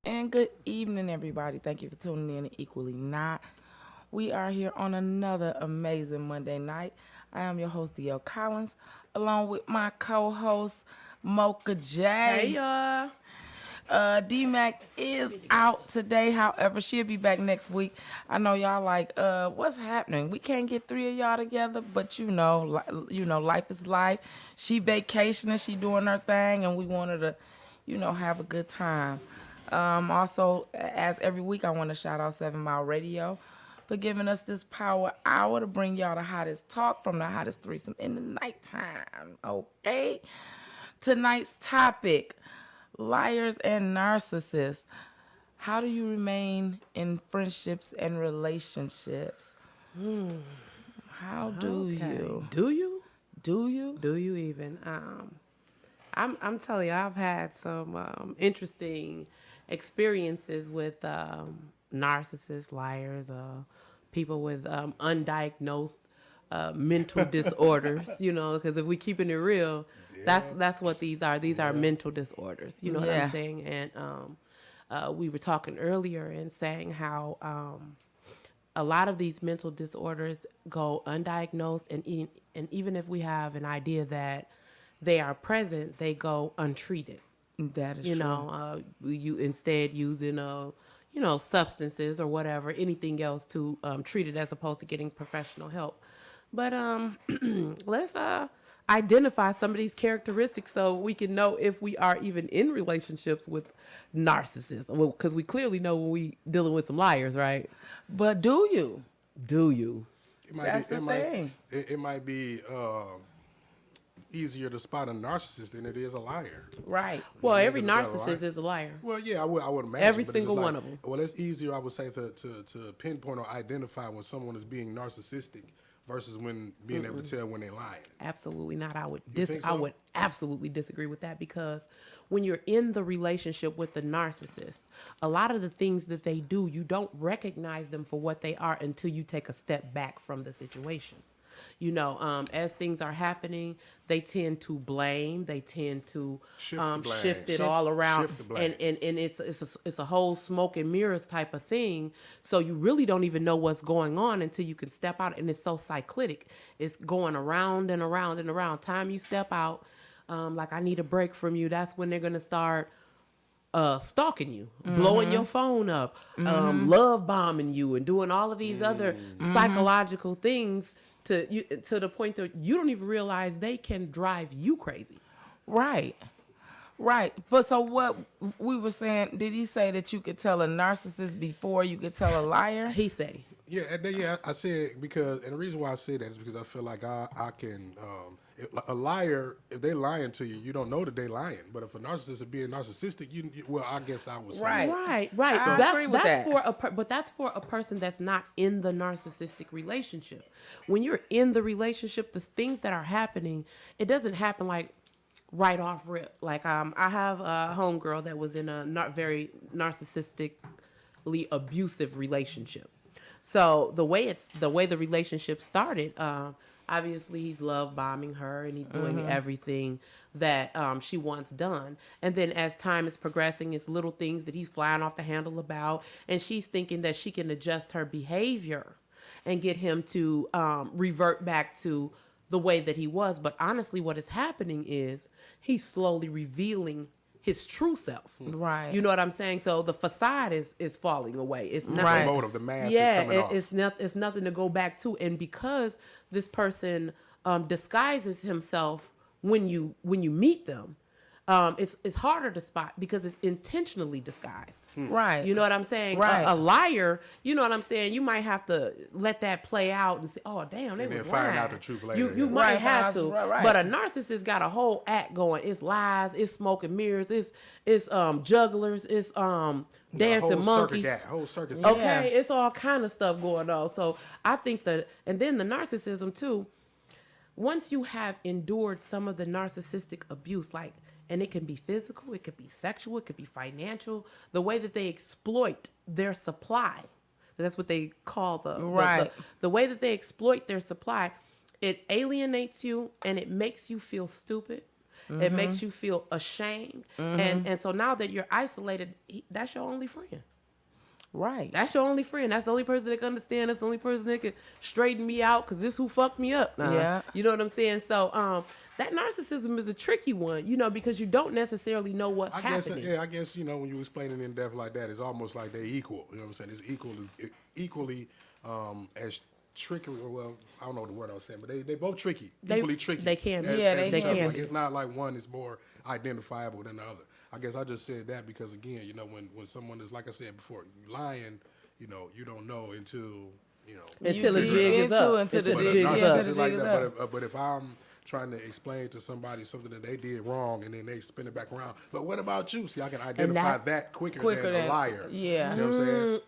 and good evening, everybody. Thank you for tuning in to Equally Not. We are here on another amazing Monday night. I am your host, D.L. Collins, along with my co-host, Mocha Hey J. y'all. D-Mac is out today. However, she'll be back next week. I know y'all like, what's happening? We can't get three of y'all together, but life is life. She vacationing, she doing her thing, and we wanted to, have a good time. Also, as every week, I want to shout out 7 Mile Radio for giving us this power hour to bring y'all the hottest talk from the hottest threesome in the nighttime. Okay? Tonight's topic, liars and narcissists. How do you remain in friendships and relationships? How do you? Do you? Do you? Do you even? I'm telling you, I've had some interesting experiences with narcissists, liars, people with undiagnosed mental disorders. Because if we keeping it real, that's what these are. These are mental disorders. You know what I'm saying? And we were talking earlier and saying how a lot of these mental disorders go undiagnosed, and even if we have an idea that they are present, they go untreated. That is true. You instead using substances or whatever, anything else to treat it as opposed to getting professional help. But let's identify some of these characteristics so we can know if we are even in relationships with narcissists. Well, because we clearly know when we dealing with some liars, right? But do you? Do you? That's the thing. It might be easier to spot a narcissist than it is a liar. Right. Well, Yeah, every 'cause if they're narcissist is a liar. Well, yeah, I would imagine. Every but it's single just one of them. Well, it's easier, I would say, to pinpoint or identify when someone is being narcissistic versus when being able to tell when they're lying. Absolutely not. I think so? would absolutely disagree with that, because when you're in the relationship with the narcissist, a lot of the things that they do, you don't recognize them for what they are until you take a step back from the situation. As things are happening, they tend to blame. They tend to shift it all around, Shift the blame. and it's a whole smoke and mirrors type of thing. So you really don't even know what's going on until you can step out, and it's so cyclic. It's going around and around and around. Time you step out, like I need a break from you. That's when they're gonna start stalking you, blowing your phone up, love bombing you, and doing all of these other psychological things to the point that you don't even realize they can drive you crazy. Right. Right. But so what we were saying, did he say that you could tell a narcissist before you could tell a liar? He say, Yeah, and then, I said because, and the reason why I say that is because I feel like I can, a liar, if they lying to you, you don't know that they lying. But if a narcissist is being narcissistic, well, I guess I would say Right. right. I So agree with that's that. but that's for a person that's not in the narcissistic relationship. When you're in the relationship, the things that are happening, it doesn't happen like right off rip. Like I have a homegirl that was in a not very narcissistically abusive relationship. So the way the relationship started, obviously he's love bombing her and he's doing everything that she wants done. And then as time is progressing, it's little things that he's flying off the handle about, and she's thinking that she can adjust her behavior and get him to revert back to the way that he was. But honestly, what is happening is he's slowly revealing his true self. Right. You know what I'm saying? So the facade is falling away. It's not Right. the motive, the mask yeah, is coming off. it's nothing to go back to. And because this person disguises himself when you meet them, it's harder to spot because it's intentionally disguised. Right. You know what I'm saying? Right. A liar, you know what I'm saying? You might have to let that play out and say, oh, damn, they And was then find lying. out the truth later, You yeah. might Right, have to. right. But a narcissist got a whole act going. It's lies, it's smoke and mirrors, it's jugglers, it's dancing monkeys. Whole circus. Yeah. Okay, it's all kind of stuff going on. So I think that, and then the narcissism too, once you have endured some of the narcissistic abuse, and it can be physical, it could be sexual, it could be financial, the way that they exploit their supply, that's what they call the way that they exploit their supply, it alienates you and it makes you feel stupid. It makes you feel ashamed. And so now that you're isolated, that's your only friend. Right. That's your only friend. That's the only person that can understand. That's the only person that can straighten me out, because this who fucked me up now. Yeah. You know what I'm saying? So that narcissism is a tricky one, because you don't necessarily know what's happening. I guess, when you explain it in depth like that, it's almost like they're equal. You know what I'm saying? It's equally as tricky. Well, I don't know the word I was saying, but they both tricky. Equally tricky. They can be. Yeah, they can like, be. it's not like one is more identifiable than the other. I guess I just said that because, again, when someone is, like I said before, lying, you don't know until, Until the You jig is up. Until the but jig a is narcissist up. is like that. But if I'm trying to explain to somebody something that they did wrong, and then they spin it back around, but what about you? See, I can identify that quicker than a liar. Yeah. You know what I'm saying?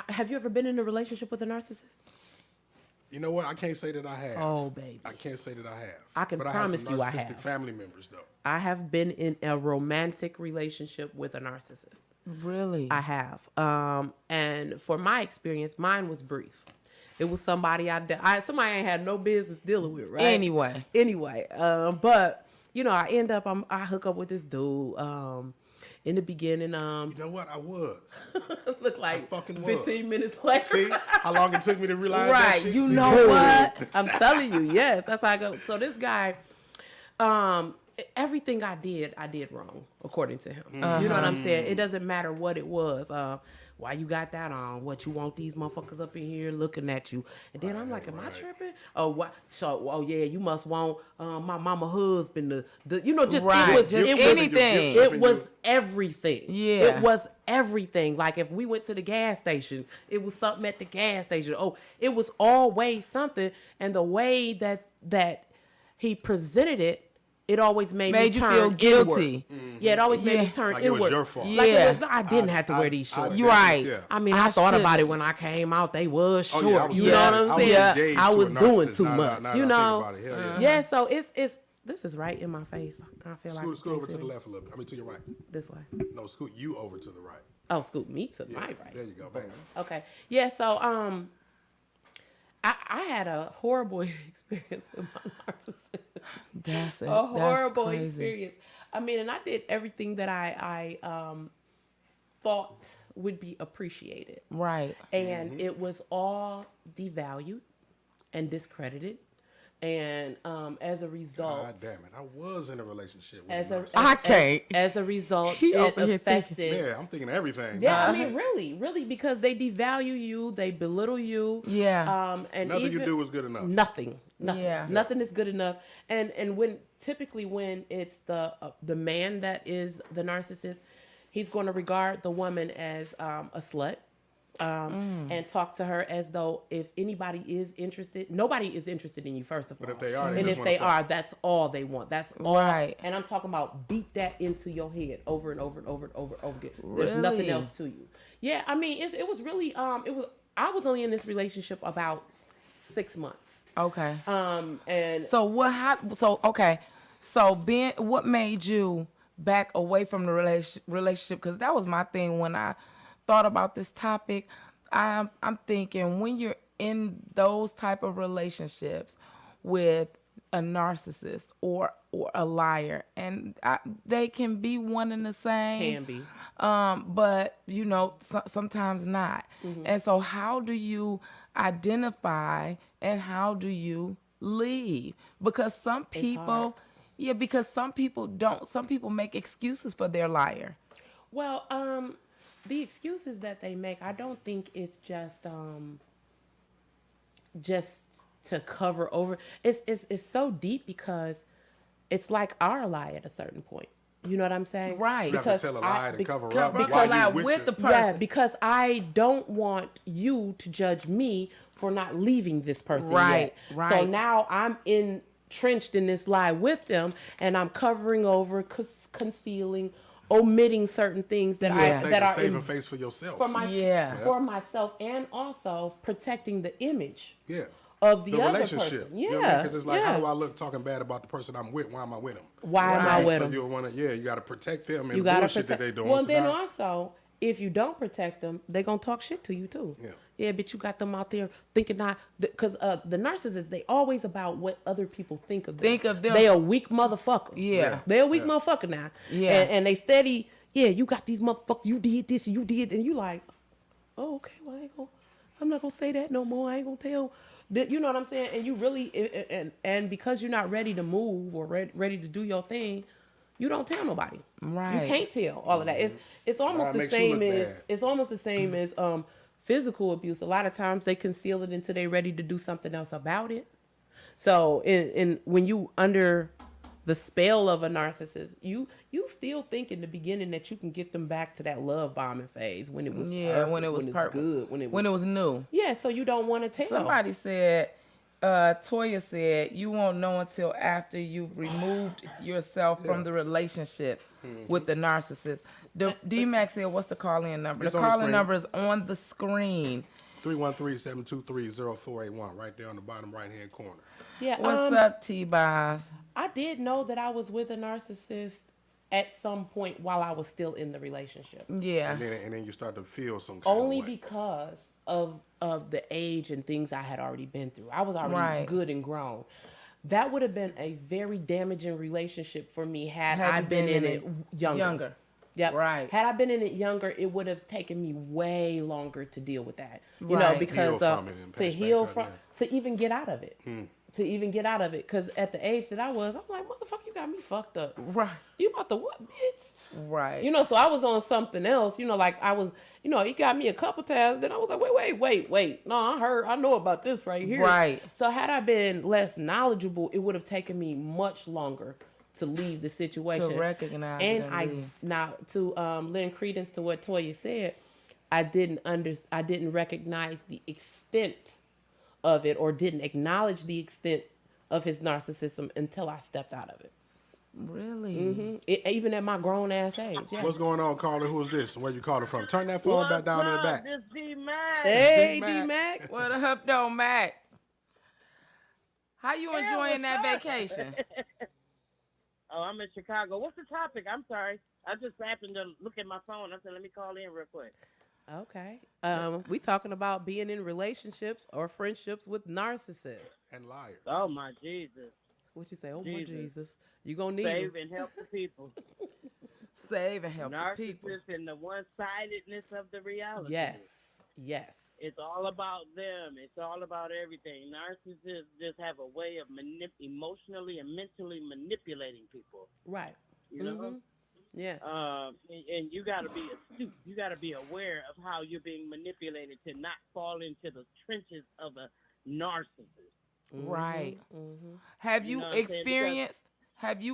Have you ever been in a relationship with a narcissist? You know what? I can't say that I have. Oh, baby. I can't say that I have. I can but promise you I I have some narcissistic have. family members, though. I have been in a romantic relationship with a narcissist. Really? I have. And for my experience, mine was brief. It was somebody somebody I ain't had no business dealing with, right? Anyway. But I end up, I hook up with this dude. In the beginning, You know what? I was. look like fucking was. 15 minutes later. See how long it took me to realize that Right. shit? You See, know boom. what? I'm telling you, yes, that's how I go. So this guy, everything I did wrong, according to him. You know what I'm saying? It doesn't matter what it was. Why you got that on? What you want these motherfuckers up in here looking at you? And then I'm like, am I tripping? Oh, what? So, yeah, you must want my mama husband. Just Right. it was Just it anything. Was, it was everything. Yeah. It was everything. Like if we went to the gas station, it was something at the gas station. Oh, it was always something. And the way that he presented it, it always made me you turn feel guilty. inward. Yeah, it always made me turn Like it inward. was your fault. Like Yeah. I didn't have to wear these shorts. You right. Yeah. I mean, I I thought about shouldn't. it when I came out. They was Oh, short. yeah, I was You engaged. know what I'm I was saying? engaged I to a was doing narcissist. too Now much. that I You think know? about it, hell yeah. Yeah. So it's this is right in my face. I feel like Scoot over to the left a little bit. I mean, to your right. this way. No, scoot you over to the right. Oh, scoot me to my right. There you go. Bam. Okay. Yeah. So I had a horrible experience with my narcissist. That's it. A horrible That's crazy. experience. I mean, and I did everything that I thought would be appreciated. Right. And it was all devalued and discredited. And as a result, God damn it! I was in a relationship with as a a narcissist. I can't. as a result, He it over here affected. Yeah, I'm thinking everything. Yeah, I mean, really, because they devalue you, they belittle you. Yeah. And Nothing even, you do is good enough. Nothing. Yeah. Nothing is good enough. And when it's the man that is the narcissist, he's going to regard the woman as a slut. And talk to her as though if anybody is interested, nobody is interested in you, first of all. But if they are, they and just if wanna they fuck. are, that's all they want. That's all. Right. And I'm talking about beat that into your head over and over and over and over and over again. There's nothing Really? else to you. Yeah, I mean, it was really I was only in this relationship about 6 months. Okay. And So what made you back away from the relationship? Because that was my thing when I thought about this topic. I'm thinking when you're in those type of relationships with a narcissist or a liar, and they can be one and the same. can be. But sometimes not. And so how do you identify and how do you leave? Because some people, some people make excuses for their liar. Well, the excuses that they make, I don't think it's just to cover over. It's so deep because it's like our lie at a certain point. You know what I'm saying? Right. You have to tell a lie to cover up because while I'm you with the the- person. Yeah, because I don't want you to judge me for not leaving this person Right, yet. right. So now I'm entrenched in this lie with them, and I'm covering over, concealing, omitting certain things that saving face for yourself. for myself, and also protecting the image yeah. of the other relationship. person. You know what I mean? 'Cause it's like, how do I look talking bad about the person I'm with? Why am I with him? Why am I with so him? you want to, you got to protect them and You the gotta bullshit protect. that they doing. Well, So then now- also, if you don't protect them, they're gonna talk shit to you too. Yeah, but you got them out there thinking not because the narcissists, they always about what other people think of them. Think of them. They a weak motherfucker. Yeah. They a weak motherfucker now. Yeah. And they steady. Yeah, you got these motherfuckers. You did this. You did, and you like, oh, okay. Well, I'm not gonna say that no more. I ain't gonna tell. You know what I'm saying? And you really and because you're not ready to move or ready to do your thing, you don't tell nobody. Right. You can't tell all of that. It's almost the makes you same look as bad. it's almost the same as physical abuse. A lot of times they conceal it until they're ready to do something else about it. So in when you under the spell of a narcissist, you still think in the beginning that you can get them back to that love bombing phase when it was perfect, when it was good, when it was new. yeah. So you don't want to tell. Somebody said, Toya said, you won't know until after you've removed yourself from the relationship with the narcissist. D-Max said, what's the call-in number? It's the on the call-in screen. number is on the screen. 313-723-0481, right there on the bottom right-hand corner. Yeah. What's up, T-Boz? I did know that I was with a narcissist at some point while I was still in the relationship. Yeah. And then you start to feel some kind Only of way. because of the age and things I had already been through. I was already Right. good and grown. That would have been a very damaging relationship for me had I you been in it younger. Yep. Right. Had I been in it younger, it would have taken me way longer to deal with that. You know, Right. because Heal from it and to pass heal back from, up, to even get out of it. To even get out of it. Because at the age that I was, I'm like, motherfucker, you got me fucked up. Right. You about to what, bitch? Right. You know, so I was on something else. You know, like I was, you know, he got me a couple times. Then I was like, wait. No, I know about this right here. Right. So had I been less knowledgeable, it would have taken me much longer to leave the situation. To recognize it and and I leave. now to lend credence to what Toya said, I didn't recognize the extent of it or didn't acknowledge the extent of his narcissism until I stepped out of it. Really? Even at my grown ass age. Yeah. What's going on, caller? Who's this? Where you calling from? Turn that phone back down in the back. This D-Mac. Hey, D-Mac. D-Mac. What up, though, Mac? How you enjoying that what's up? vacation? Oh, I'm in Chicago. What's the topic? I'm sorry. I just happened to look at my phone. I said, let me call in real quick. Okay. We talking about being in relationships or friendships with narcissists. And liars. Oh, my Jesus. What you say? Oh, my Jesus. Jesus. You gonna need Save them. and help the people. Save and help the people. Narcissists and the one-sidedness of the reality. Yes. Yes. It's all about them. It's all about everything. Narcissists just have a way of emotionally and mentally manipulating people. Right. You know? Yeah. And you got to be astute. You got to be aware of how you're being manipulated to not fall into the trenches of a narcissist. Right. Have you know what I'm saying?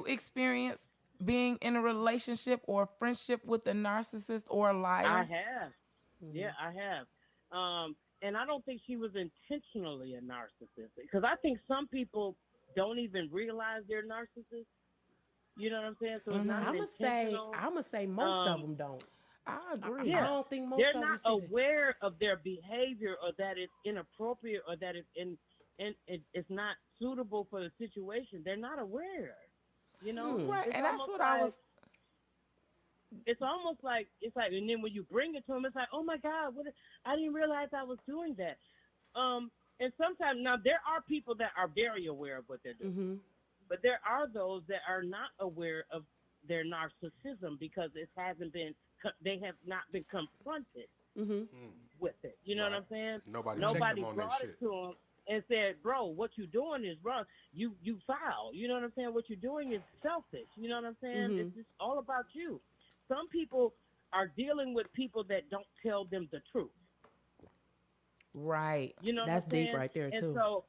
experienced being in a relationship or a friendship with a narcissist or a liar? I have. Yeah, I have. And I don't think she was intentionally a narcissist because I think some people don't even realize they're narcissists. You know what I'm saying? So it's not I'm intentional. gonna say most of them don't. I agree. Yeah. I don't think most They're of them not see that. aware of their behavior or that it's inappropriate or that it's not suitable for the situation. They're not aware. You know? Right, It's and that's almost what I was. It's almost like and then when you bring it to them, it's like, oh my God, I didn't realize I was doing that. And sometimes now there are people that are very aware of what they're doing, but there are those that are not aware of their narcissism because they have not been confronted with it. You know what I'm saying? Nobody checked them on that brought shit. it to them and said, bro, what you doing is wrong. You foul. You know what I'm saying? What you're doing is selfish. You know what I'm saying? It's just all about you. Some people are dealing with people that don't tell them the truth. Right. You know That's what I'm deep saying? right there, And too. so,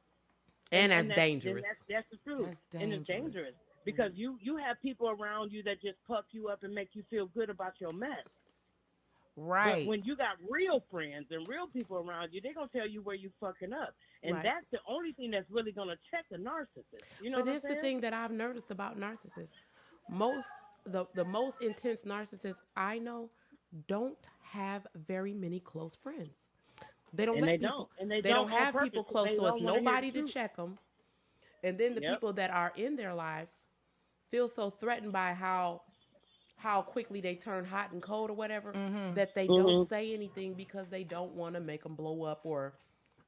And that's dangerous. That's the truth. That's And it's dangerous because you have people around you that just puff you up and make you feel good about your mess. Right. But when you got real friends and real people around you, they're going to tell you where you fucking up. And Right. that's the only thing that's really going to check a narcissist. You know But what I'm here's saying? the thing that I've noticed about narcissists. The most intense narcissists I know don't have very many close friends. They don't And let they people. don't. And they don't don't on have people purpose. close, They so it's don't wanna hear nobody the to truth. check them. And then the Yep. people that are in their lives feel so threatened by how how quickly they turn hot and cold or whatever, Mm-hmm. that they don't say anything because they don't want to make them blow up or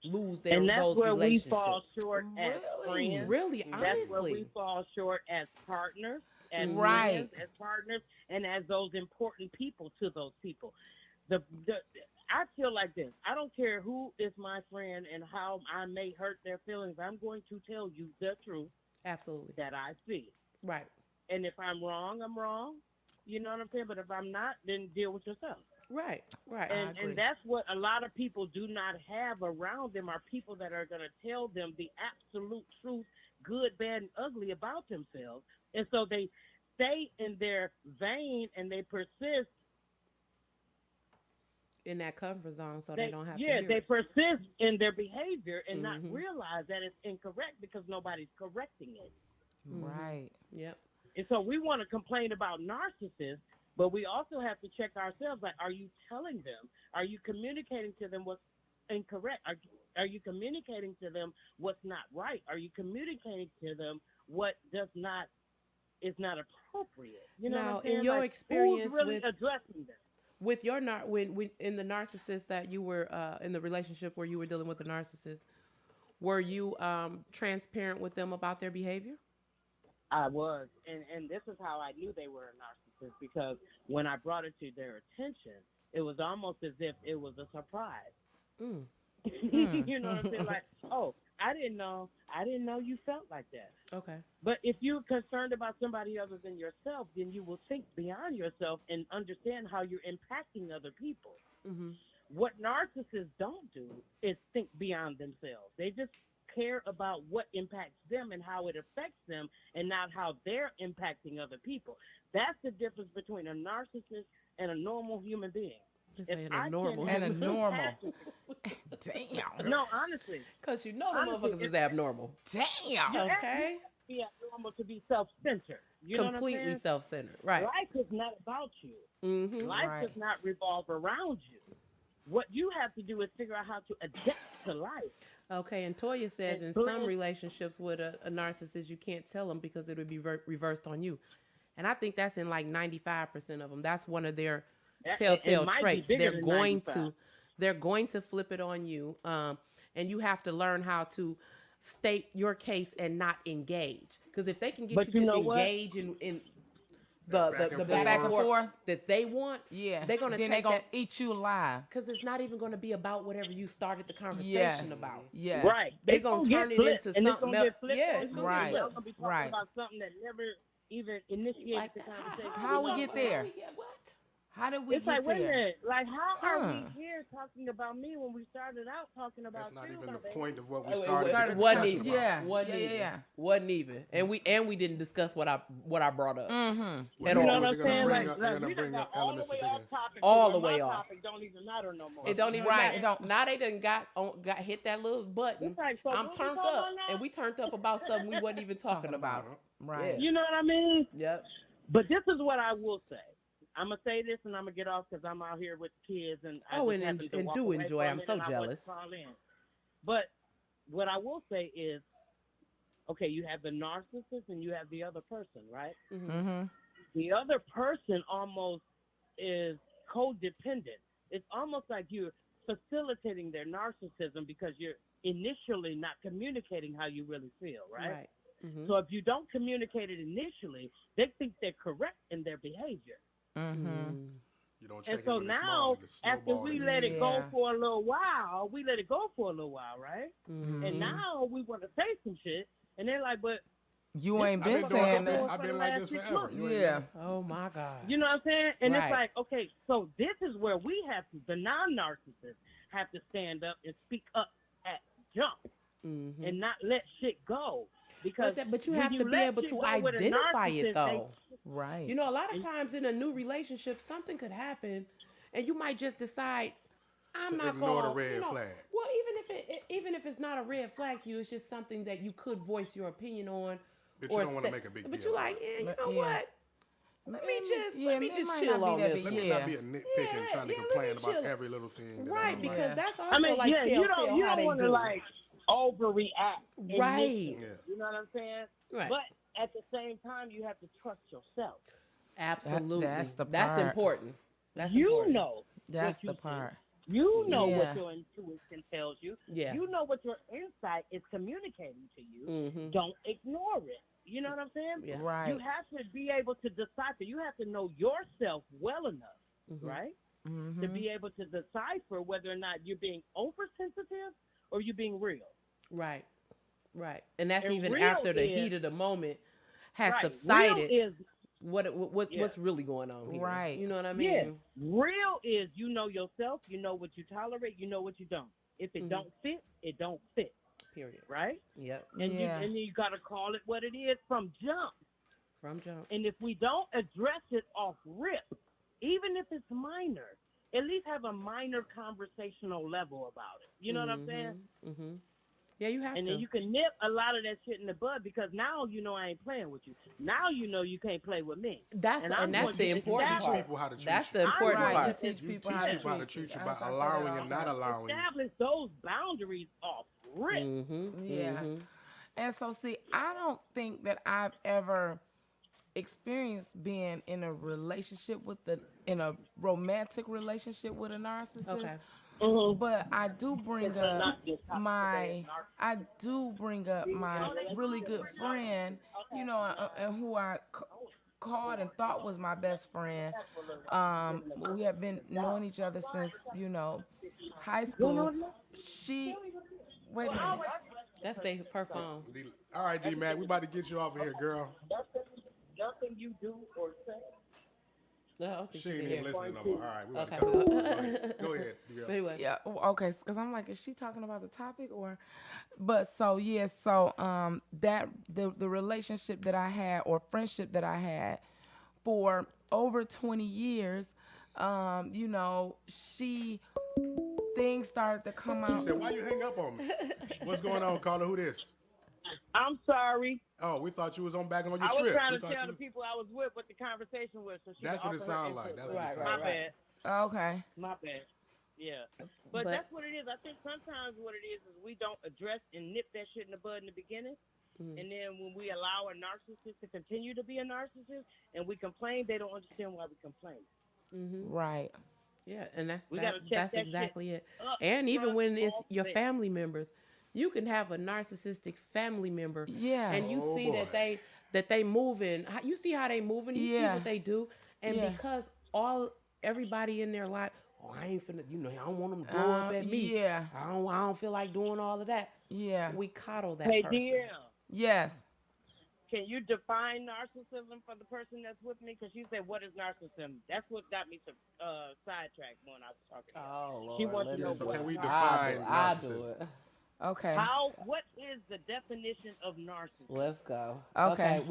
lose And that's those where we fall relationships. short as Really? friends. Really, That's where we honestly. fall short as partners, as Right. friends, as partners, and as those important people to those people. The I feel like this. I don't care who is my friend and how I may hurt their feelings. I'm going to tell you the truth Absolutely. that I see. Right. And if I'm wrong, I'm wrong. You know what I'm saying? But if I'm not, then deal with yourself. Right. Right. I And agree. and that's what a lot of people do not have around them are people that are going to tell them the absolute truth, good, bad, and ugly about themselves. And so they stay in their vein and they persist. In that comfort zone, so they don't have to Yeah, hear they it. persist in their behavior and not Mhm. realize that it's incorrect because nobody's correcting it. Right. Yep. And so we want to complain about narcissists, but we also have to check ourselves. Like, are you telling them? Are you communicating to them what's incorrect? Are you communicating to them what's not right? Are you communicating to them what is not appropriate? You know Now, what I'm saying? in your Like, experience who's really with addressing them? your when in the narcissist that you were in the relationship where you were dealing with the narcissist, were you transparent with them about their behavior? I was, and this is how I knew they were a narcissist because when I brought it to their attention, it was almost as if it was a surprise. Mm. You know what I'm saying? Like, oh, I didn't know you felt like that. Okay. But if you're concerned about somebody other than yourself, then you will think beyond yourself and understand how you're impacting other people. Mhm. What narcissists don't do is think beyond themselves. They just care about what impacts them and how it affects them and not how they're impacting other people. That's the difference between a narcissist and a normal human being. Just If saying I a can normal. And a have normal. compassion- Damn. no, honestly, Because you know the Honestly, motherfuckers is abnormal. Damn. you have Okay. to be abnormal to be self-centered. You know what I'm Completely saying? self-centered. Right. Life is not about you. Mm-hmm. Life Right. does not revolve around you. What you have to do is figure out how to adapt to life. Okay, and Toya says And in blend- some relationships with a narcissist, you can't tell them because it would be reversed on you. And I think that's in like 95% of them. That's one of their It telltale might be traits. bigger They're than going 95. they're going to flip it on you. And you have to learn how to state your case and not engage. Because if they can get But you you to know what? engage in the Back and back and forth. forth that they want, Yeah. they're gonna then take they gonna that eat you alive. because it's not even gonna be about whatever you started the conversation Yes. about. Yes. Right. They It's gonna get turn it flipped, into and it's something gonna else. get flipped Yeah, on it's you, gonna Right. get and y'all flipped. gonna be talking Right. about something that never even initiated Like, the conversation. How we get there? What? How did we It's get like, wait a there? minute. Like, how are we Huh. here talking about me when we started out talking about That's not you, even my the baby? point of what we Wait, wait, started wait. the Wasn't discussion even. about. Yeah. Wasn't Yeah, even. yeah. Wasn't even. And we didn't discuss what I brought up. Mm-hmm. Well, At you all. know You know what they're I'm gonna saying? bring Like, up, they're gonna we done bring up got all the elements way that off they topic. All to the where way my off. topic don't even matter no more. It don't even Right, matter. it don't- Now they done got hit that little button. It's like, so I'm what we turned talking up, about now? and we turned up about something we wasn't even talking about. Right. You know what I mean? Yep. But this is what I will say. I'm gonna say this, and I'm gonna get off because I'm out here with the kids, and I Oh, just and happened to and walk do away enjoy. from I'm it, so and I wanted to jealous. call in. But what I will say is, okay, you have the narcissist and you have the other person, right? Mm-hmm. The other person almost is codependent. It's almost like you're facilitating their narcissism because you're initially not communicating how you really feel, right? Right. Mhm. So if you don't communicate it initially, they think they're correct in their behavior. Mm-hmm. You don't And check it so when it's small, now, you just after snowball we it. let it go Yeah. for a little while, right? Mhm. And now we want to say some shit, and they're like, but You This ain't I've been been doing saying that. that. I've been like this forever. You ain't Yeah. Oh my God. you know what I'm saying? And Right. it's like, okay, so this is where we have to, the non-narcissists have to stand up and speak up at jump Mhm. and not let shit go. Because But you when have to be let able shit to go with a identify it narcissist, though. Right. You know, a lot of times in a new relationship, something could happen, and you might just decide, I'm To not ignore going the red you know, flag. Well, even if it's not a red flag to you, it's just something that you could voice your opinion on. But you or don't wanna say- make a big But deal you like, about yeah, you But- know yeah. what? Let me just it might chill not be on that this. big, Let one. me yeah. not be a nitpicking, Yeah, trying to yeah, let complain me about chill. every little thing. That Right, I'm because Yeah. that's also I mean, like yeah, you telltale don't how they want to do. like overreact. and Right. nitpick, Yeah. You know what I'm saying? Right. But at the same time, you have to trust yourself. Absolutely. That's the That's part. important. That's You important. know That's what you the think. part. You know Yeah. what your intuition tells you. Yeah. You know what your insight is communicating to you. Mm-hmm. Don't ignore it. You know what I'm saying? Yeah. You Right. have to be able to decipher. You have to know yourself well enough, Mm-hmm. right? To Mm-hmm. be able to decipher whether or not you're being oversensitive or you're being real. Right. Right. And that's And even real after the is heat of the moment has right. Real subsided. is yeah. What's really going on here? Right. You know what I Yeah. mean? Real is you know yourself, you know what you tolerate, you know what you don't. If it Mm-hmm. don't fit, it don't fit, Period. right? Yep. Yeah. And you gotta call it what it is from jump. From jump. And if we don't address it off rip, even if it's minor, at least have a minor conversational level about it. You know what I'm saying? Mm-hmm. Mm-hmm. Yeah, you have And then to. you can nip a lot of that shit in the bud because now you know I ain't playing with you. Now you know you can't play with me. That's And I'm that's going the to important teach establish, part. people how to treat That's you. the important Right. part. You teach You people teach how to people how to treat treat you you. by I say that allowing all and the not time. allowing. establish those boundaries off rip. Mm-hmm. Yeah. Mm-hmm. And so, see, I don't think that I've ever experienced being in a relationship with in a romantic relationship with a narcissist. Okay. Mm-hmm. But I do bring It's up not this topic today. It's I do bring up my really good friend, and who I called and thought was my best friend. We have been knowing each other since high school. She, wait a minute. That's her phone. All right, D Mac, we about to get you off of here, girl. Nothing you do or say. No, I don't think She she ain't can even hear. listening no more. All right, we about Okay. to cut it. Go ahead, girl. But anyway. Yeah, okay, because I'm like, is she talking about the topic or? But so yeah, so that the relationship that I had or friendship that I had for over 20 years, she things started to come She out. said, "Why you hang up on me? What's going on, caller? Who this? I'm sorry. Oh, we thought you was back on your I was trip. trying We to thought tell you. the people I was with what the conversation was. So she That's could what it offer her sound like. input. That's what it Right, sound My like. bad. Okay. My bad. Yeah. But that's what it is. I think sometimes what it is we don't address and nip that shit in the bud in the beginning. Mm-hmm. And then when we allow a narcissist to continue to be a narcissist and we complain, they don't understand why we complain. Mm-hmm. Right. Yeah, and We got to check that's that exactly shit it. up And even front, when it's off your rip. family members, you can have a narcissistic family member, Yeah. and you Oh, see boy. that they moving. You see how they moving. You see Yeah. what they do, and Yeah. because everybody in their life, oh, I ain't finna, I don't want them to blow up at me. Yeah. I don't feel like doing all of that. Yeah. We coddle that Hey, person. DM, Yes. can you define narcissism for the person that's with me? Because she said, what is narcissism? That's what got me sidetracked when I was talking to her. Oh Lord, She wants to know So what. can we I define do narcissism? it. Okay. What is the definition of narcissism? Let's go. Okay.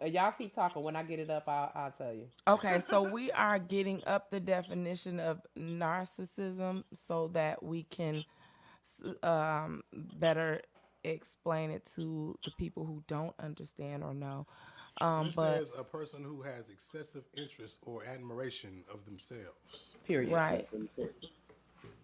Y'all keep talking. When I get it up, I'll tell you. Okay, so we are getting up the definition of narcissism so that we can better explain it to the people who don't understand or know. It But says a person who has excessive interest or admiration of themselves. Period. right,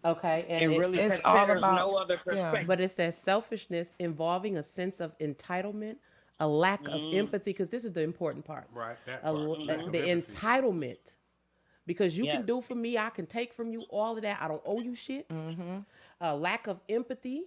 Okay. And And really it's all considers about no other them. perspective. but it says selfishness involving a sense of entitlement, a lack of empathy, because this is the important part. Right, that A part. l- Lack of the empathy. entitlement. Because you Yes. can do for me, I can take from you all of that. I don't owe you shit. A lack of empathy,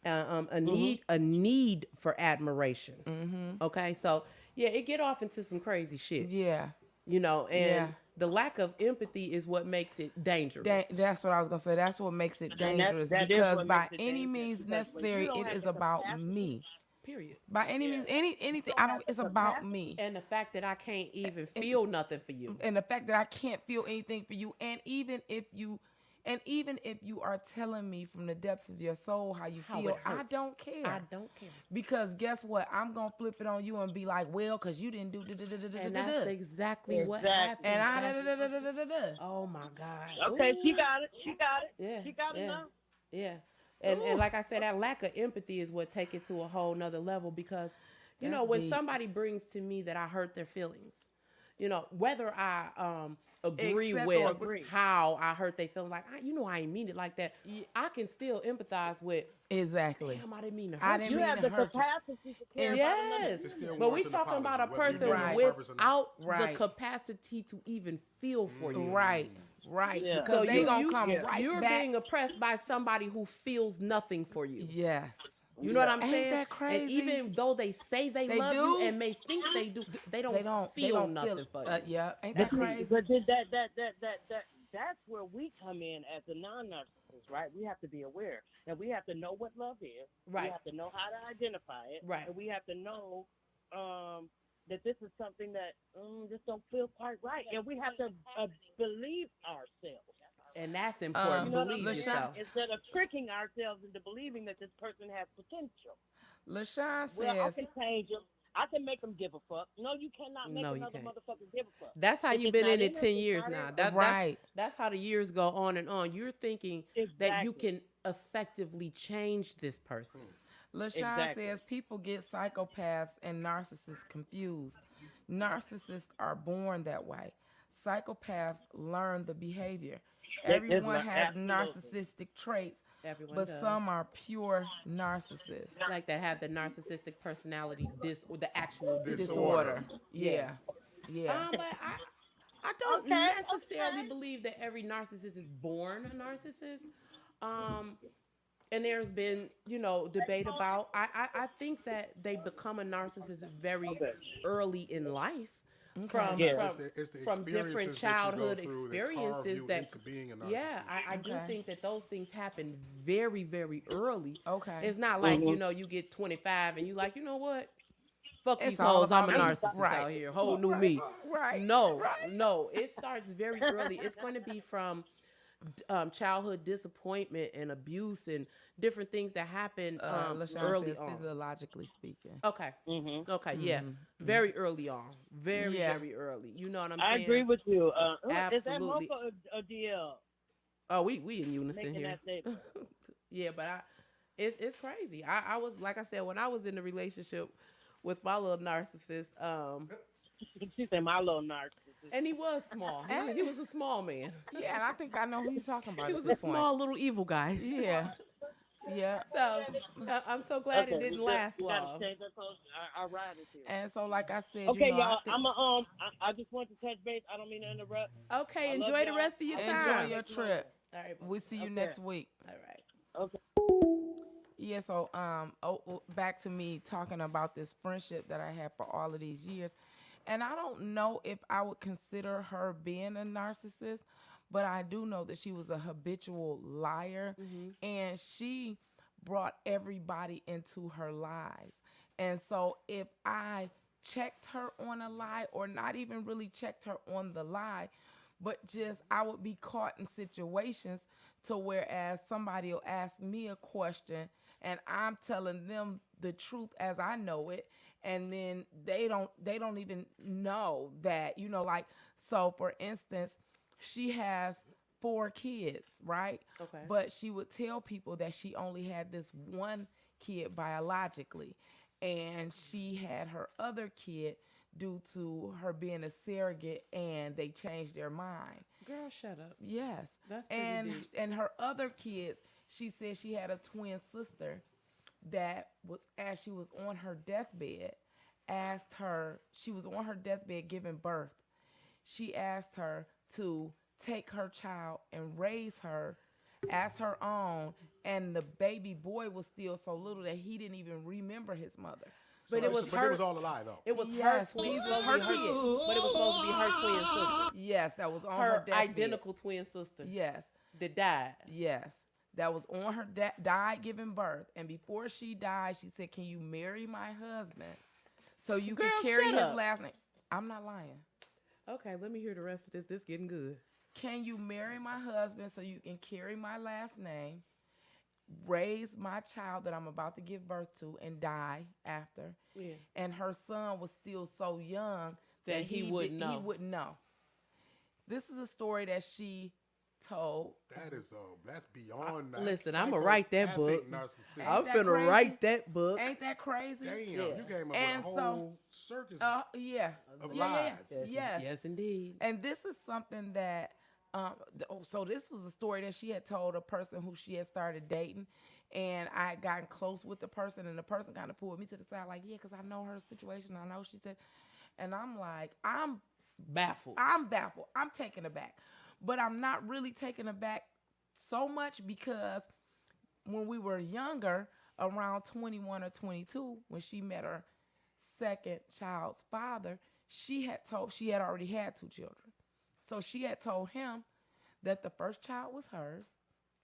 a need for admiration. Okay, so yeah, it get off into some crazy shit. Yeah, And Yeah. the lack of empathy is what makes it dangerous. that's what I was gonna say. That's what makes it that- dangerous that is because what by makes it any dangerous, means because when you necessary, don't it have is the about capacity- me. Period. By any means, anything. I don't. It's about me. And the fact that I can't even feel nothing for you. And the fact that I can't feel anything for you, and even if you are telling me from the depths of your soul how you How feel, it I hurts. don't care. I don't care. Because guess what? I'm gonna flip it on you and be like, well, because you didn't do And that's exactly what Exactly. happens. and That's- oh my God. Okay, she Ooh. got it. She got it. Yeah. She got it yeah. now. Yeah. And like I said, that lack of empathy is what take it to a whole nother level because, That's when deep. somebody brings to me that I hurt their feelings, whether I agree Accept with or agree. how I hurt they feelings, like I ain't mean it like that. I can still empathize with. Exactly. Damn, I didn't mean to I hurt didn't You you. mean have to the hurt you. capacity to care It's- about another Yes, It still human. but we warrants an talking about a apology, whether you person did it on Right. purpose or not. without the Right. capacity to even feel for you. Right. Right. Yeah. Because So they you gonna you come yeah. right you're back. being oppressed by somebody who feels nothing for you. Yes. You know what I'm Ain't saying? that And crazy? even though they say they love do? you and may think they do, they don't, They don't feel nothing for you. Yeah. Ain't That's that deep. crazy? But then that's where we come in as a non-narcissist, right? We have to be aware, and we have to know what love is. Right. We have to know how to identify it. Right. And we have to know that this is something that just don't feel quite right, and we have to believe ourselves. And that's important. You know what Believe I'm saying? yourself. Instead of tricking ourselves into believing that this person has potential. LaShawn Well, I says, can change them. I can make them give a fuck. No, you cannot make No, you another can't. motherfucker give a fuck. That's how If you've it's been not in it us, 10 it's years not now. in us. Right. That's how the years go on and on. You're thinking that you Exactly. can effectively change this person. LaShawn Exactly. says people get psychopaths and narcissists confused. Narcissists are born that way. Psychopaths learn the behavior. Everyone has absolutely. narcissistic traits, Everyone but does. some are pure narcissists. Like that have the narcissistic personality or the actual Disorder. Yeah. Yeah. But I don't Okay, necessarily okay. believe that every narcissist is born a narcissist. And there's been, debate about. I think that they become a narcissist very early in life. From Yeah. It's the from different experiences that you go childhood through that carve experiences you that into being a narcissist. yeah, I do Okay. think that those things happen very, very early. Okay. It's not like, you get 25 and you like, you know what? Fuck It's these all hoes. I'm a about me. narcissist Right. out here. Whole new me. Right. No, Right. no. It starts very early. It's going to be from childhood disappointment and abuse and different things that happen LaShawn early says on. physiologically speaking. Okay. Okay. Yeah. Very early on. Very, Yeah. very early. You know what I'm I saying? agree with you. Is that Absolutely. Mocha or DL Oh, we in unison making here. that statement? Yeah, but it's crazy. I was, like I said, when I was in the relationship with my little narcissist, She said my little narcissist. and he was small. He was a small man. Yeah, and I think I know who you're talking about. He at was a this point. small little evil guy. Yeah. Yeah. So I'm so glad it didn't last we gotta long. change our clothes. Our ride is here. And so, like I said, Okay, you know, y'all. I think, I just want to touch base. I don't mean to interrupt. Okay, I love enjoy the y'all. rest of your enjoy time. your trip. All right, We see you Okay. next week. all right. Okay. Yeah, so back to me talking about this friendship that I had for all of these years. And I don't know if I would consider her being a narcissist, but I do know that she was a habitual liar and she brought everybody into her lies. And so if I checked her on a lie or not even really checked her on the lie, but just I would be caught in situations to whereas somebody will ask me a question and I'm telling them the truth as I know it, and then they don't even know that, like, so for instance, she has 4 kids, right? Okay. But she would tell people that she only had this one kid biologically, and she had her other kid due to her being a surrogate, and they changed their mind. Girl, shut up. Yes. That's pretty and deep. and her other kids, she said she had a twin sister that was, as she was on her deathbed, she was on her deathbed giving birth. She asked her to take her child and raise her as her own, and the baby boy was still so little that he didn't even remember his mother. But it was But her. it was all a lie, though. It was Yes, her twin. these It was was her her kids. but it was supposed to be her twin sister. Yes, that was on her Her deathbed. identical twin sister. Yes. That died. Yes, that was on her died giving birth, and before she died, she said, "Can you marry my husband so you Girl, can carry shut his up. last name?" I'm not lying. Okay, let me hear the rest of this. This getting good. Can you marry my husband so you can carry my last name, raise my child that I'm about to give birth to, and die after? Yeah. And her son was still so young That he wouldn't know. He wouldn't know. This is a story that she told. That is that's beyond. Listen, I'ma write that book. Narcissism. I'm that finna crazy? write that book. Ain't that crazy? Damn, Yeah. you came up And with a so- whole circus Yeah. of Yeah. lies. Yes. Yes, indeed. And this is something that, so this was a story that she had told a person who she had started dating, and I had gotten close with the person, and the person kind of pulled me to the side, like, yeah, because I know her situation. I know she said, and I'm like, I'm Baffled. baffled. I'm taken aback, but I'm not really taken aback so much because when we were younger, around 21 or 22, when she met her second child's father, she had already had 2 children. So she had told him that the first child was hers,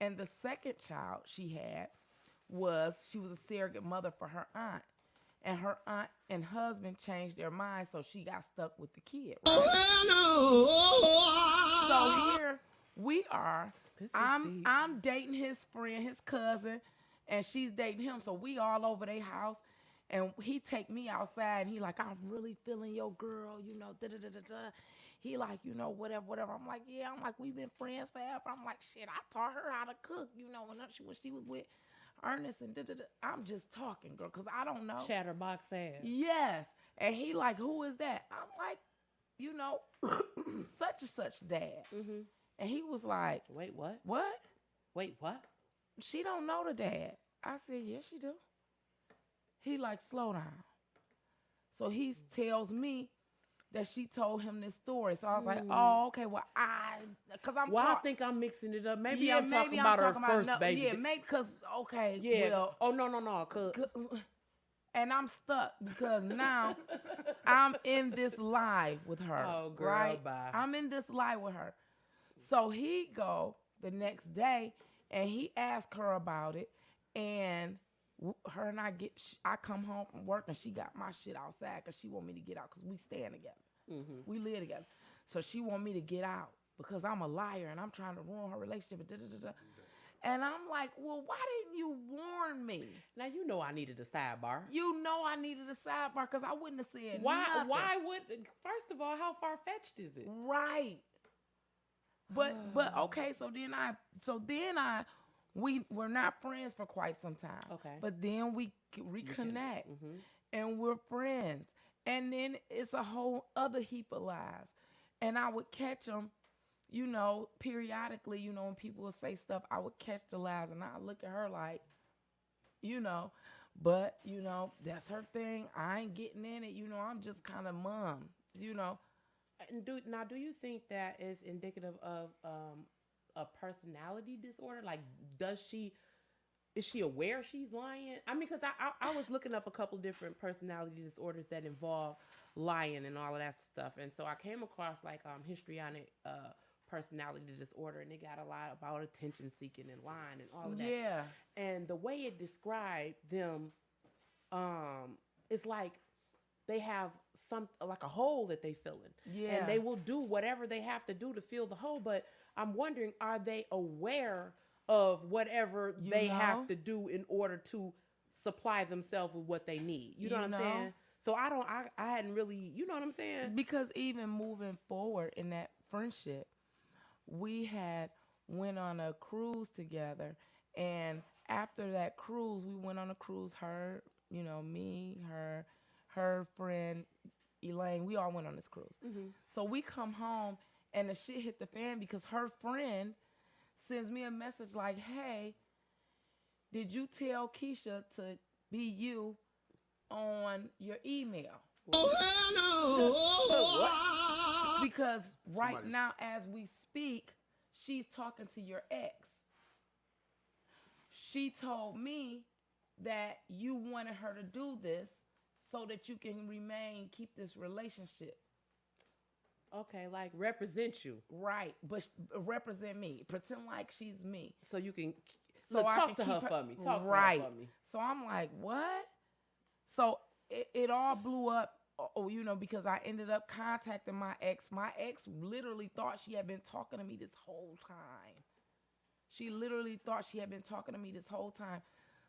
and the second child she was a surrogate mother for her aunt. And her aunt and husband changed their minds, so she got stuck with the kid. Right? So here we are. I'm dating his friend, his cousin, and she's dating him. So we all over their house, and he take me outside, and he like, I'm really feeling your girl, you know, da da da da da. He like, you know, whatever. I'm like, yeah. I'm like, we've been friends forever. I'm like, shit. I taught her how to cook, you know, when she was with Ernest and da da da. I'm just talking, girl, because I don't know. Chatterbox ass. Yes. And he like, who is that? I'm like, you know, such and such dad. Mm-hmm. And he was like, Wait, what? what? Wait, what? She don't know the dad. I said, yes, she do. He like, slow down. So he tells me that she told him this story. So I was like, oh, okay, well, because I'm Well, I think I'm mixing it up. Maybe I'm talking maybe about I'm her talking first no, baby. Yeah, maybe because, okay, Yeah. well. Oh, no. Cause And I'm stuck because now I'm in this live with her. Oh, girl, right? bye. I'm in this live with her. So he go the next day and he asked her about it, and her and I come home from work and she got my shit outside because she want me to get out because we staying together. Mm-hmm. We live together. So she want me to get out because I'm a liar and I'm trying to ruin her relationship. And I'm like, well, why didn't you warn me? now you know I needed a sidebar. You know I needed a sidebar because I wouldn't have said Why? nothing. Why would? First of all, how far fetched is it? Right. But okay, so then we're not friends for quite some time. Okay. But then we reconnect and we're friends. And then it's a whole other heap of lies. And I would catch them, you know, periodically, you know, when people would say stuff, I would catch the lies and I look at her like, you know, but, you know, that's her thing. I ain't getting in it. You know, I'm just kind of mum, you know. And do you think that is indicative of a personality disorder? Like, is she aware she's lying? I mean, because I was looking up a couple different personality disorders that involve lying and all of that stuff, and so I came across like histrionic personality disorder, and it got a lot about attention seeking and lying and all of that. Yeah. And the way it described them, it's like they have like a hole that they fill in. Yeah. And they will do whatever they have to do to fill the hole. But I'm wondering, are they aware of whatever they have to do in order to supply themselves with what they need? You know what I'm saying? So I hadn't really, you know what I'm saying? Because even moving forward in that friendship, we had went on a cruise together, and after that cruise, we went on a cruise, her, you know, me, her friend Elaine, we all went on this cruise. Mm-hmm. So we come home and the shit hit the fan because her friend sends me a message like, hey, did you tell Keisha to be you on your email? Because now as we speak, she's talking to your ex. She told me that you wanted her to do this so that you can keep this relationship. Okay, like represent you. Right, but represent me. Pretend like she's me. So you can Talk to her for me. Talk to her for me. So I'm like, what? So it all blew up, you know, because I ended up contacting my ex. My ex literally thought she had been talking to me this whole time. She literally thought she had been talking to me this whole time.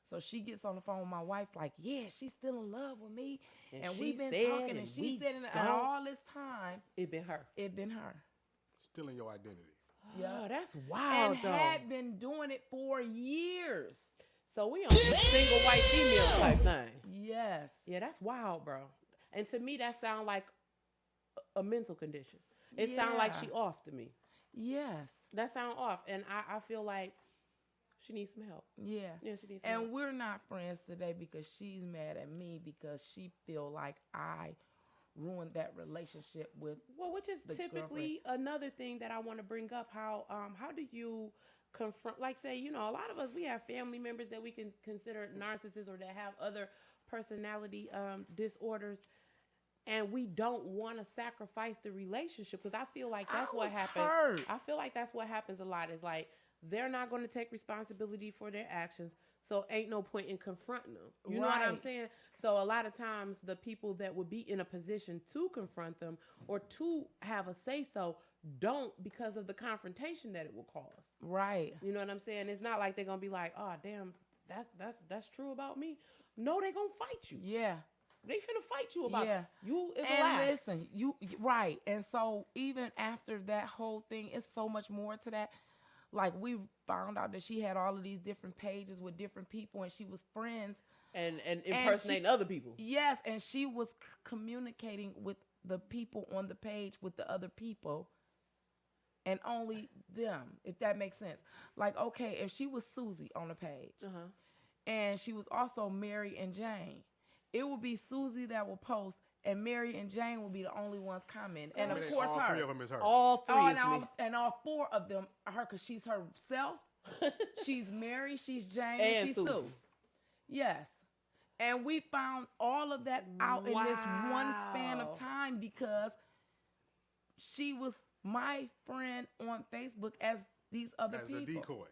So she gets on the phone with my wife like, yeah, she's still in love with me. And we've been talking, and she said, and all this time, It been her. it been her. Stealing your identity. Yeah. Oh, that's And wild, though. had been doing it for years. So we on this single white female type thing. Yes. Yeah, that's wild, bro. And to me, that sound like a mental condition. It sound like Yeah. she off to me. Yes. That sound off, and I feel like she needs some help. Yeah. Yeah, she needs some And help. we're not friends today because she's mad at me because she feel like I ruined that relationship with Well, which is the typically another thing that I want to bring up. How do you confront? Like, say, you know, a lot of us, we have family members that we can consider narcissists or that have other personality disorders, and we don't want to sacrifice the relationship, because I feel like that's I what was happened. hurt. I feel like that's what happens a lot. Is like they're not going to take responsibility for their actions, so ain't no point in confronting them. You know what I'm Right. saying? So a lot of times the people that would be in a position to confront them or to have a say so don't, because of the confrontation that it will cause. Right. You know what I'm saying? It's not like they're gonna be like, oh damn, that's true about me. No, they gonna fight you. Yeah. They finna fight you about Yeah. you is a And lie. listen, right. And so even after that whole thing, it's so much more to that. Like we found out that she had all of these different pages with different people and she was friends. And impersonating other people. Yes, and she was communicating with the people on the page with the other people and only them, if that makes sense. Like, okay, if she was Susie on the page and she was also Mary and Jane, it would be Susie that will post and Mary and Jane will be the only ones commenting. And of course all her. three of them is her. All three Oh, is me. and all four of them are her because she's herself. She's Mary, she's Jane, and And she's Susie. Sue. Yes. And we found all of that out in this one span Wow. of time because she was my friend on Facebook as these other As people. the decoy.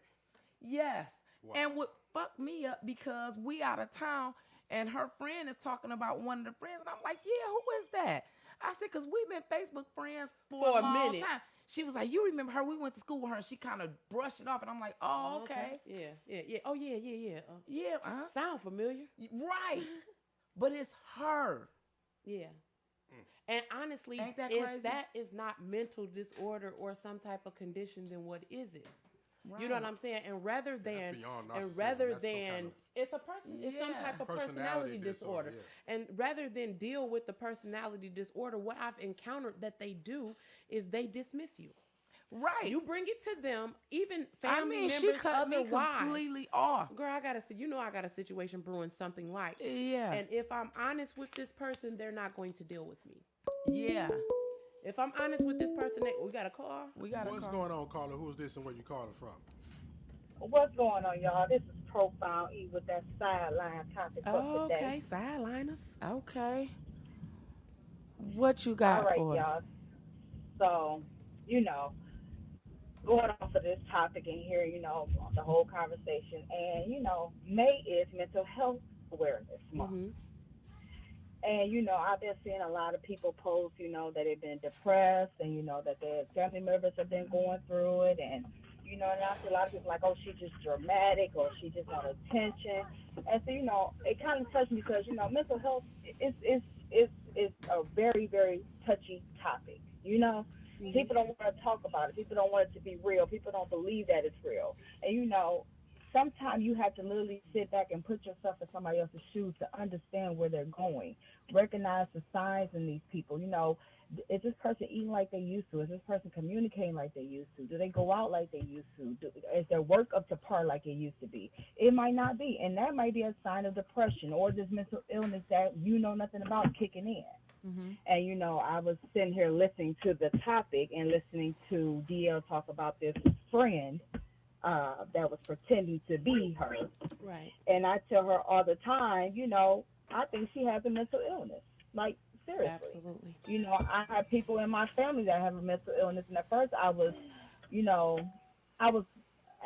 Yes. Wow. And what fucked me up because we out of town and her friend is talking about one of the friends. And I'm like, yeah, who is that? I said, because we've been Facebook friends for For a a long minute. time. She was like, you remember her? We went to school with her. And she kind of brushed it off. And I'm like, oh, okay. Yeah. Oh, yeah. Yeah, Sound familiar? right. But it's her. Yeah. And honestly, Ain't that if crazy? that is not mental disorder or some type of condition, then what is it? Right. You know what I'm saying? And rather than, beyond and narcissism. rather That's some than, kind of- it's a person, it's some Yeah. type of Personality personality disorder, disorder. And rather than deal with the personality disorder, what I've encountered that they do is they dismiss you. Right. You bring it to them, even I family mean, she members cut me otherwise. completely off. Girl, I got a situation brewing something like. Yeah. And if I'm honest with this person, they're not going to deal with me. Yeah. If I'm honest with this person, we got a call. We got to What's going on, caller? Who's this and where you calling from? What's going on, y'all? This is Profile E with that sideline topic for Oh, today. okay, sideline us. Okay. What you got All right, for us? y'all. So, going off of this topic and here, the whole conversation. And, May is Mental Health Awareness Month. Mm-hmm. And, I've been seeing a lot of people post, that they've been depressed and, that their family members have been going through it. And and I see a lot of people like, oh, she's just dramatic or she just want attention. And so, it kind of touched me because, mental health is a very, very touchy topic. Mm-hmm. People don't want to talk about it. People don't want it to be real. People don't believe that it's real. And, sometimes you have to literally sit back and put yourself in somebody else's shoes to understand where they're going. Recognize the signs in these people. Is this person eating like they used to? Is this person communicating like they used to? Do they go out like they used to? Is their work up to par like it used to be? It might not be. And that might be a sign of depression or this mental illness that you know nothing about kicking in. Mm-hmm. And, I was sitting here listening to the topic and listening to DL talk about this friend that was pretending to be her. Right. And I tell her all the time, I think she has a mental illness. Like, seriously. Absolutely. I have people in my family that have a mental illness. And at first I was, I was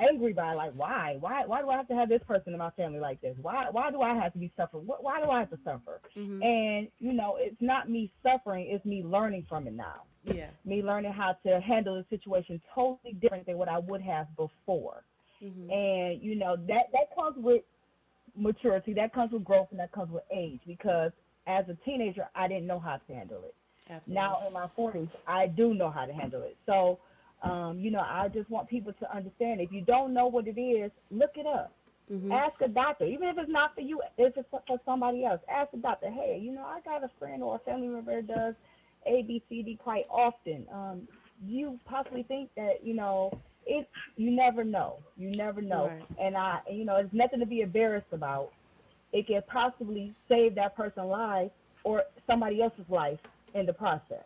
angry by like, why do I have to have this person in my family like this? Why do I have to be suffering? Why do I have to suffer? Mm-hmm. And, it's not me suffering. It's me learning from it now. Yeah. Me learning how to handle the situation totally different than what I would have before. Mm-hmm. And, that comes with maturity, that comes with growth, and that comes with age. Because as a teenager, I didn't know how to handle it. Absolutely. Now in my 40s, I do know how to handle it. So, I just want people to understand. If you don't know what it is, look it up. Ask a doctor, even if it's not for you, if it's for somebody else. Ask the doctor, hey, I got a friend or a family member that does ABCD quite often. Do you possibly think that it? You never know. You never know. Right. And it's nothing to be embarrassed about. It can possibly save that person's life or somebody else's life in the process.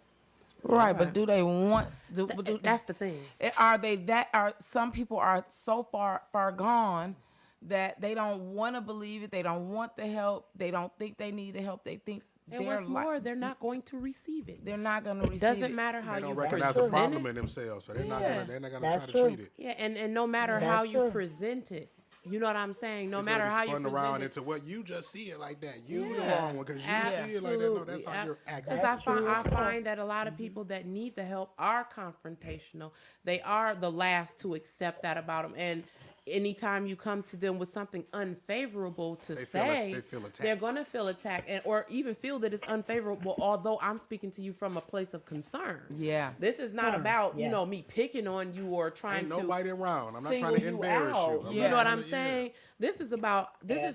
Right, Okay. but do they want? That's the thing. Are they that? Are some people are so far gone that they don't want to believe it? They don't want the help. They don't think they need the help. They think And what's more, they're not going to receive it. they're not going to receive Doesn't it. matter how They you don't recognize present the problem it. in themselves, so they're not Yeah. gonna That's try to true. treat it. Yeah, and no matter That's how you true. present it, you know what I'm saying? No It's matter gonna how be you spun present around it. into what you just see it like that. You the Yeah. wrong one because you see it like that. No, that's how you're acting. Because That's true. I find that a lot of people that need the help are confrontational. They are the last to accept that about them. And anytime you come to them with something unfavorable to They say, feel attacked. they're going to feel attacked or even feel that it's unfavorable, although I'm speaking to you from a place of concern. Yeah. This is not about, Yeah. me picking on you or trying Ain't to nobody around. I'm not single trying to you embarrass out. you. I'm You not know what trying I'm to- saying? This is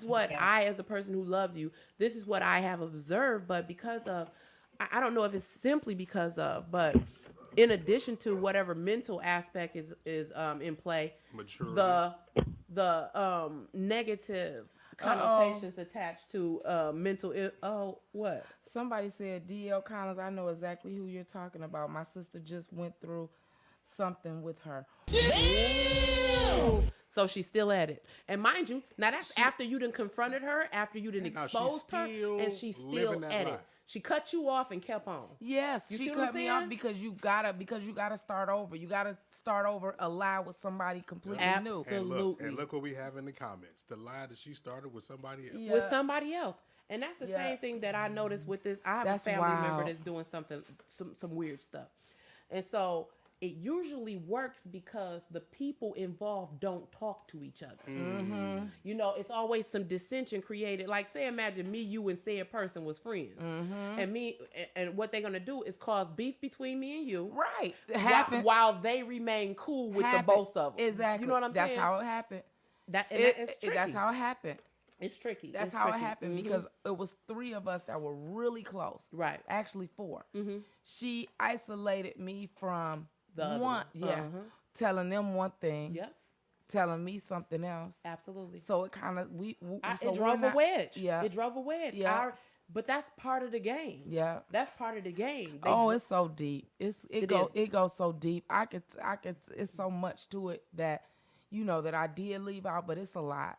what Yeah. I, as a person who loved you, this is what I have observed. But because of, I don't know if it's simply because of, but in addition to whatever mental aspect is in play, Maturity. the negative connotations attached to what? Somebody said, D.L. Collins, I know exactly who you're talking about. My sister just went through something with her. So she's still at it. And mind you, now that's after you done confronted her, after you done now she's exposed her, still and she's still living that at it. life. She cut you off and kept on. Yes, You she see what I'm cut me off saying? because you gotta start over. You gotta start over a lie with somebody completely new. Absolutely. And look what we have in the comments. The lie that she started with somebody else. Yeah. With somebody else. And that's the Yeah. same thing that I noticed with this. I have That's a family member wild. that's doing some weird stuff. And so it usually works because the people involved don't talk to each other. Mm-hmm. It's always some dissension created. Like, say, imagine me, you, and said person was friends. And what they're going to do is cause beef between me and you. Right. It While, happened. while they remain cool with Happened. the both of them. Exactly. You know what I'm That's saying? how it happened. It's tricky. That's how it happened. It's tricky. That's It's how tricky. it happened because it was 3 of us that were really close. Right. Actually 4. She isolated me from The other one. one. Yeah. Telling them one thing. Yep. Telling me something else. Absolutely. So it kind of so It drove a wedge. Yeah. It drove a wedge. Yeah. But that's part of the game. Yeah. That's part of the game. It's so deep. It goes so deep. I could. It's so much to it that that I did leave out, but it's a lot.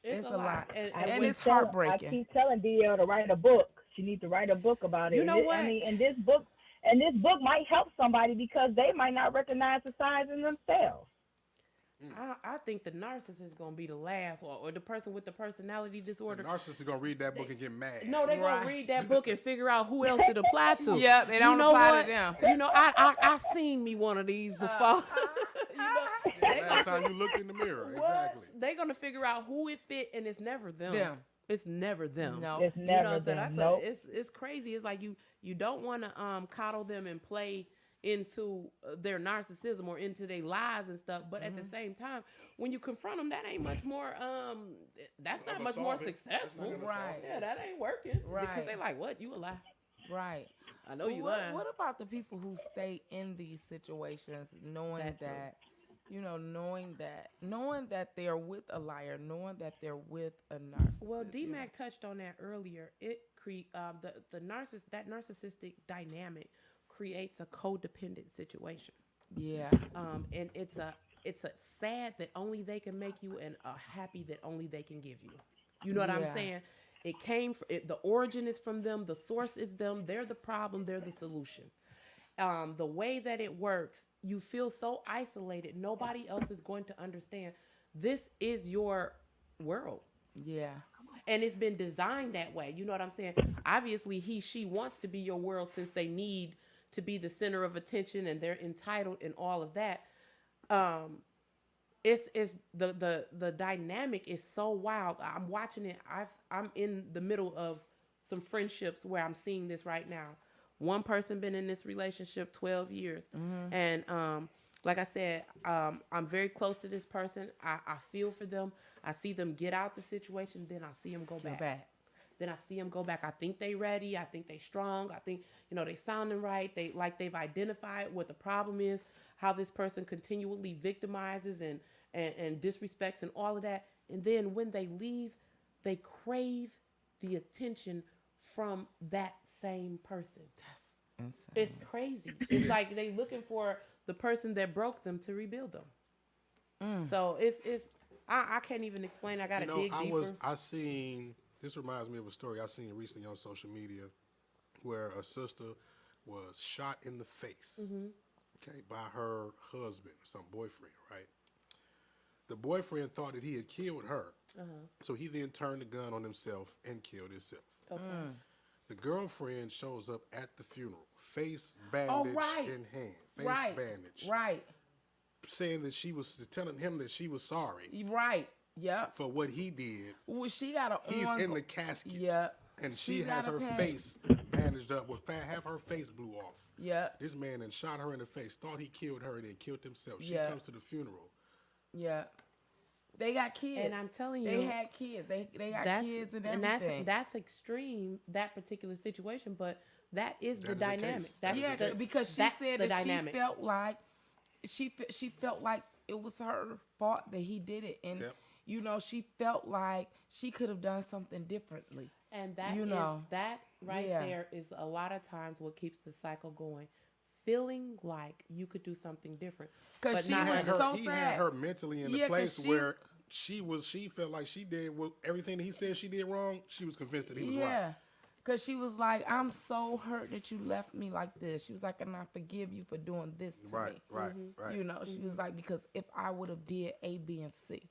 It's a lot, And and it's I heartbreaking. keep telling DL to write a book. She needs to write a book about it. You know what? I mean, and this book might help somebody because they might not recognize the signs in themselves. I think the narcissist is going to be the last one, or the person with the personality disorder. The narcissist is gonna read that book and get mad. No, they're Right. gonna read that book and figure out who else it apply to. Yep, it don't apply to them. I seen me one of these before. Last time you looked in the mirror, exactly. They're gonna figure out who it fit, and it's never them. Them. It's never them. No. It's You never know what I'm saying? them. That's Nope. it's crazy. It's like you don't want to coddle them and play into their narcissism or into their lies and stuff, but at the same time, when you confront them, that ain't much more that's not gonna much more solve it. That's successful. not gonna solve Right. it. Yeah, that ain't working. Right. Because they like, what? You a lie. Right. I know you what, lying. what about the people who stay in these situations knowing That too. that, knowing that they're with a liar, knowing that they're with a narcissist? Well, D-Mac touched on that earlier. It the narcissistic dynamic creates a codependent situation. Yeah. And it's a sad that only they can make you and a happy that only they can give you. You know what I'm Yeah. saying? It came from the origin is from them, the source is them, they're the problem, they're the solution. The way that it works, you feel so isolated, nobody else is going to understand. This is your world. Yeah. And it's been designed that way. You know what I'm saying? Obviously, she wants to be your world since they need to be the center of attention and they're entitled and all of that. It's the dynamic is so wild. I'm watching it. I'm in the middle of some friendships where I'm seeing this right now. One person been in this relationship 12 years, and like I said, I'm very close to this person. I feel for them. I see them get out the situation, then I see them go back. Then I see them go back. I think they ready. I think they strong. I think, they sounding right. They've identified what the problem is, how this person continually victimizes and disrespects and all of that. And then when they leave, they crave the attention from that same person. That's insane. It's crazy. It's like they looking for the person that broke them to rebuild them. So I can't even explain. I gotta dig deeper. I seen, this reminds me of a story I seen recently on social media where a sister was shot in the face, okay, by her husband or some boyfriend, right? The boyfriend thought that he had killed her, so he then turned the gun on himself and killed himself. Okay. The girlfriend shows up at the funeral, face bandage in hand, face bandage, Right. saying that she was telling him that she was sorry Right. Yep. for what he did. Well, she got a He's in the casket. Yep. And she She's has got a her pain. face bandaged up with half her face blew off. Yep. This man then shot her in the face, thought he killed her, and then killed himself. She Yeah. comes to the funeral. Yep. They got kids. And I'm telling you, they had kids. They got kids and everything. that's extreme, that particular situation. But that is the That is the dynamic. case. That's That is Yeah, the because she that's said the that dynamic. she felt like she felt like it was her fault that he did it, and Yep. she felt like she could have done something differently. And that You know. that right Yeah. there is a lot of times what keeps the cycle going. Feeling like you could do something different. Because But she not was having- so He sad. had her mentally in Yeah, a 'cause place she- where she felt like she did everything that he said she did wrong. She was convinced that he was Yeah. right. Because she was like, I'm so hurt that you left me like this. She was like, and I forgive you for doing this to Right, me. right, right. She was like, because if I would have did A, B, and C.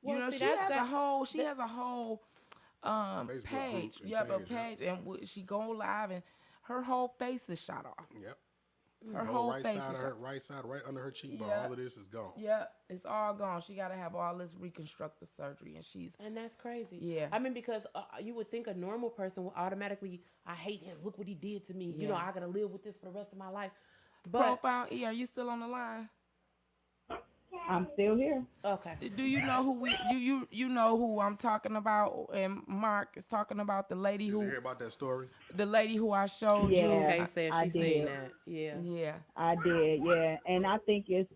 Well, see, she that's has that- a whole, she has a whole Facebook page. group and Yeah, a page, yeah. page. And she go live and her whole face is shot off. Yep. Her whole right face side is of her shot. right side, right under her cheekbone. Yeah. All of this is gone. Yeah, it's all gone. She got to have all this reconstructive surgery, and she's And that's crazy. Yeah. I mean, because you would think a normal person would automatically, I hate him. Look what he did to me. Yeah. I got to live with this for the rest of my life. But, Profile E. Are you still on the line? I'm still here. okay. Do you know who you know who I'm talking about? And Mark is talking about the lady Did you who hear about that story? I showed Yeah. you. Okay, said I she's did. seen that. Yeah. Yeah. I did, yeah. And I think it's,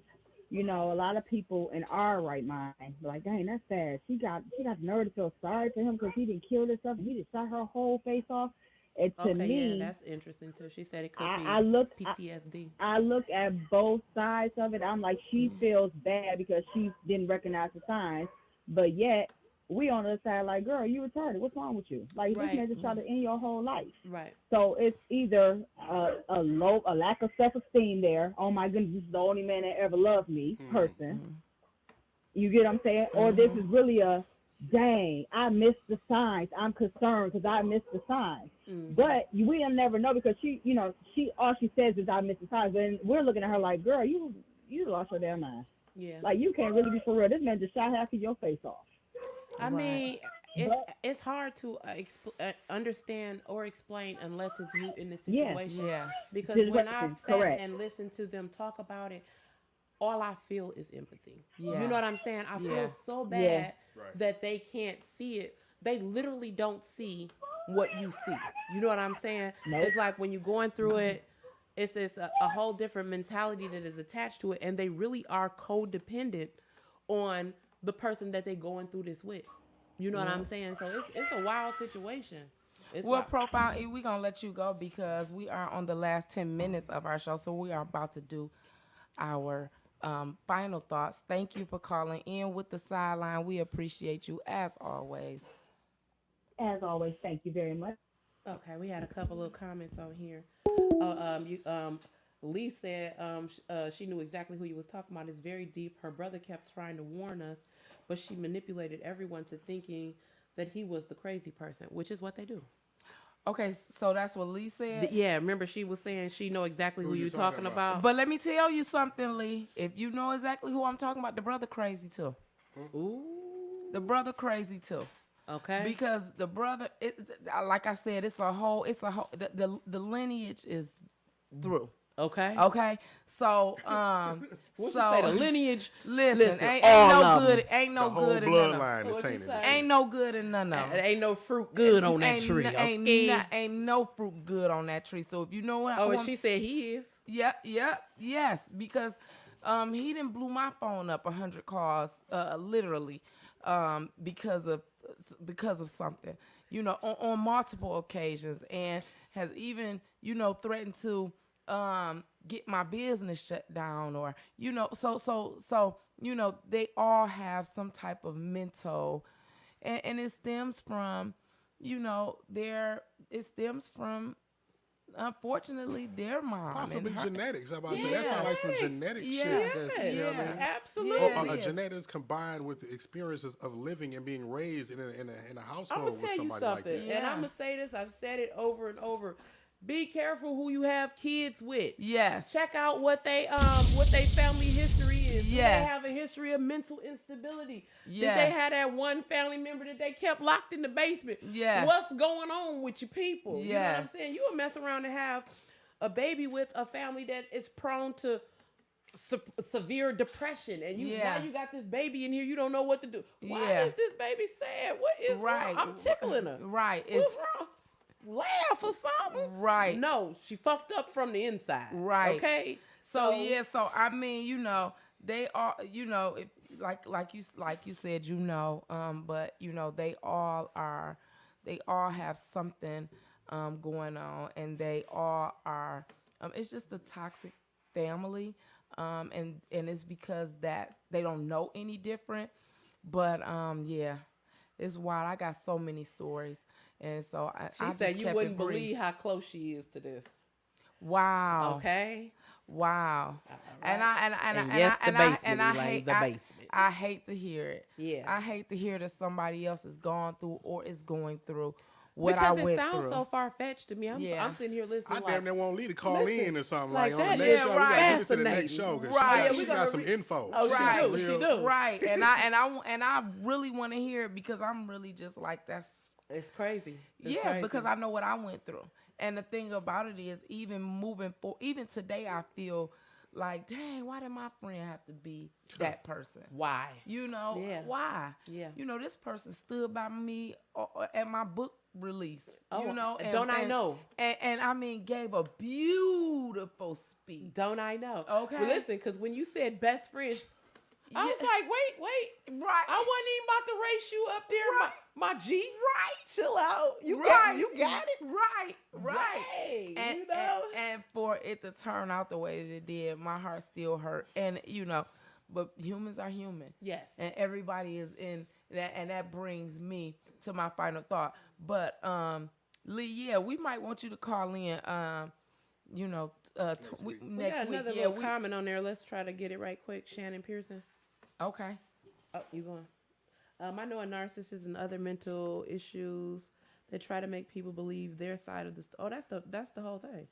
a lot of people in our right mind, like, dang, that's sad. She got the nerve to feel sorry for him because he didn't kill herself. He just shot her whole face off. And to Okay, me, yeah, that's interesting too. She said it could be I look PTSD. I look at both sides of it. I'm like, she feels bad because she didn't recognize the signs, but yet we on the other side like, girl, you retarded. What's wrong with you? Like, Right. this man just tried to end your whole life. Right. So it's either a lack of self-esteem there. Oh my goodness, this is the only man that ever loved me person. You get what I'm saying? Or this is really a, dang, I missed the signs. I'm concerned because I missed the signs. But we'll never know because she all she says is I missed the signs. And we're looking at her like, girl, you lost your damn mind. Yeah. Like, you can't really be for real. This man just shot half of your face off. I mean, it's hard to understand or explain unless it's you in the Yeah. situation. Yeah. Because Just when reference, I've sat correct. and listened to them talk about it, all I feel is empathy. Yeah. You know what I'm saying? I Yeah. feel so bad Yeah. Right. that they can't see it. They literally don't see what you see. You know what I'm saying? Nope. It's like when you're going through it, it's a whole different mentality that is attached to it, and they really are codependent on the person that they're going through this with. You know what I'm saying? So it's a wild situation. It's Well, wild. Profile E, we're going to let you go because we are on the last 10 minutes of our show. So we are about to do our final thoughts. Thank you for calling in with the sideline. We appreciate you as always. As always, thank you very much. Okay, we had a couple of comments on here. Lee said she knew exactly who you was talking about. It's very deep. Her brother kept trying to warn us, but she manipulated everyone to thinking that he was the crazy person, which is what they do. Okay, so that's what Lee said. Yeah, remember she was saying she know exactly who you you talking talking about? about. But let me tell you something, Lee. If you know exactly who I'm talking about, the brother crazy too. Ooh, The brother crazy too. okay. Because the brother, like I said, the lineage is through. Okay. Okay, so What so you say? The lineage. listen, ain't all no of good, them. ain't no The whole good in none of 'em. bloodline is What you tainted. say? Ain't no good in none of It them. ain't no fruit good on that tree. Okay. Ain't no fruit good on that tree. So if you know what, Oh, and she said he is. yes, because he didn't blew my phone up 100 calls, literally, because of something, on multiple occasions, and has even, threatened to get my business shut down, or so they all have some type of mental, and it stems from, it stems from, unfortunately, their mom. Possibly and her, genetics. I'm about to say that sounds like some genetic Yeah. shit. That's, you know what I mean? Absolutely. Yeah. Genetics combined with the experiences of living and being raised in a I'm household gonna with tell you somebody like something, that. and I'm gonna say this. I've said it over and over. Be careful who you have kids with. Yes. Check out what they family history is. Do they Yes. have a history of mental instability? Did Yes. they have that one family member that they kept locked in the basement? Yes. What's going on with your people? You know what I'm Yes. saying? You would mess around and have a baby with a family that is prone to severe depression, and now you got this baby in here, you don't know what to do. Why is this baby sad? What is wrong? I'm tickling her. Right. What's wrong? Laugh or something. Right. No, she fucked up from the inside. Right. Okay. So I mean, they are, if, like you said, but they all have something going on, and they all are, it's just a toxic family, and it's because that they don't know any different. But it's wild. I got so many stories, and so I She just said you kept wouldn't it brief. believe how close she is to this. Wow. Okay. Wow. Right. And yes, the basement, I Elaine, hate the basement. I hate to hear it. Yeah. I hate to hear that somebody else has gone through or is going through what Because I went it sounds through. so far fetched to me. I'm sitting here listening. I damn near want Lee to call listen, in or something like like on that the next is show. We gotta get to the fascinating. next show because Right. she got some info. Oh, She she got do. some She real- do. Right. And I really want to hear it, because I'm really just like, that's It's crazy. because I know what I went through. And the thing about it is, even moving forward, even today, I feel like, dang, why did my friend have to be that person? Why? Why? Yeah. This person stood by me at my book release. Oh, and, don't I know? And I mean, gave a beautiful speech. Don't I know? Okay. Well, listen, because when you said best friend, I was like, wait. Right. I wasn't even about to race you up there, Right. my G. Right. Chill out. You Right. got it. Right. Right. And, and for it to turn out the way that it did, my heart still hurt. And but humans are human. Yes. And everybody is in that, and that brings me to my final thought. But Lee, we might want you to call in. Next we week. got another little comment on there. Let's try to get it right quick. Shannon Pearson. Okay. Oh, you going? I know a narcissist and other mental issues that try to make people believe their side of the story. Oh, that's the whole thing.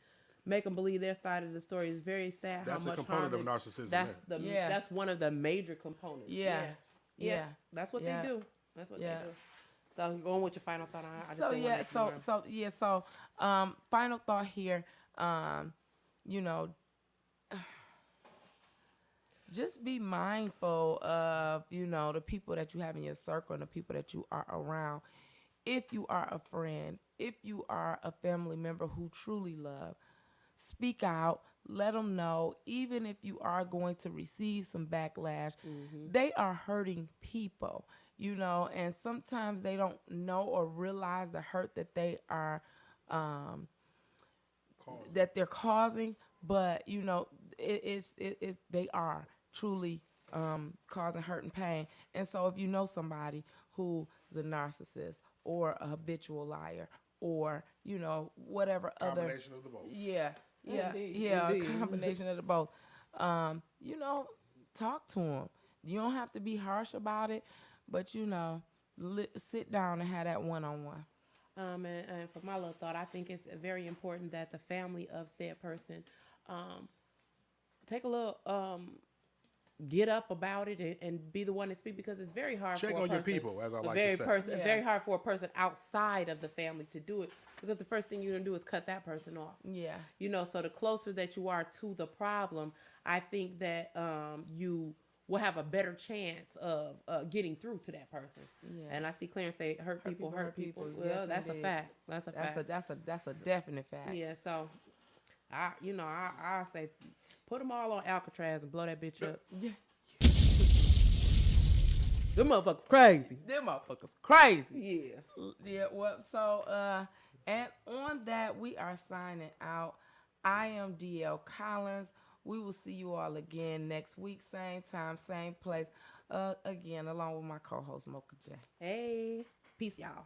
Make them believe their side of the story. Is very sad. That's how a much component harm of narcissism. That's one of the major components. Yeah. That's what Yeah. they do. That's what Yeah. they do. So going with your final thought. I just didn't want to So final thought here. Just be mindful of, the people that you have in your circle and the people that you are around. If you are a friend, if you are a family member who truly love, speak out, let them know, even if you are going to receive some backlash, they are hurting people, and sometimes they don't know or realize the hurt that they are, that they're causing, but, they are truly causing hurt and pain. And so if you know somebody who is a narcissist or a habitual liar or, whatever other. Combination of the both. Yeah, Indeed. a combination of the both. Talk to them. You don't have to be harsh about it, but, sit down and have that one-on-one. And for my little thought, I think it's very important that the family of said person take a little get up about it and be the one to speak, because it's very hard Check for a on your person, people, as I a like very to say. person, Yeah. very hard for a person outside of the family to do it, because the first thing you're gonna do is cut that person off. Yeah. You know, so the closer that you are to the problem, I think that you will have a better chance of getting through to that person. Yeah. And I see Clarence say, "Hurt people, hurt people." Well, Yes, that's indeed. a fact. That's a fact. That's a definite fact. Yeah. So, I say, put them all on Alcatraz and blow that bitch up. Yeah. Them motherfuckers crazy. Them motherfuckers crazy. Yeah. Yeah, well, so and on that we are signing out. I am DL Collins. We will see you all again next week, same time, same place. Again, along with my co-host Mocha J. Hey, peace, y'all.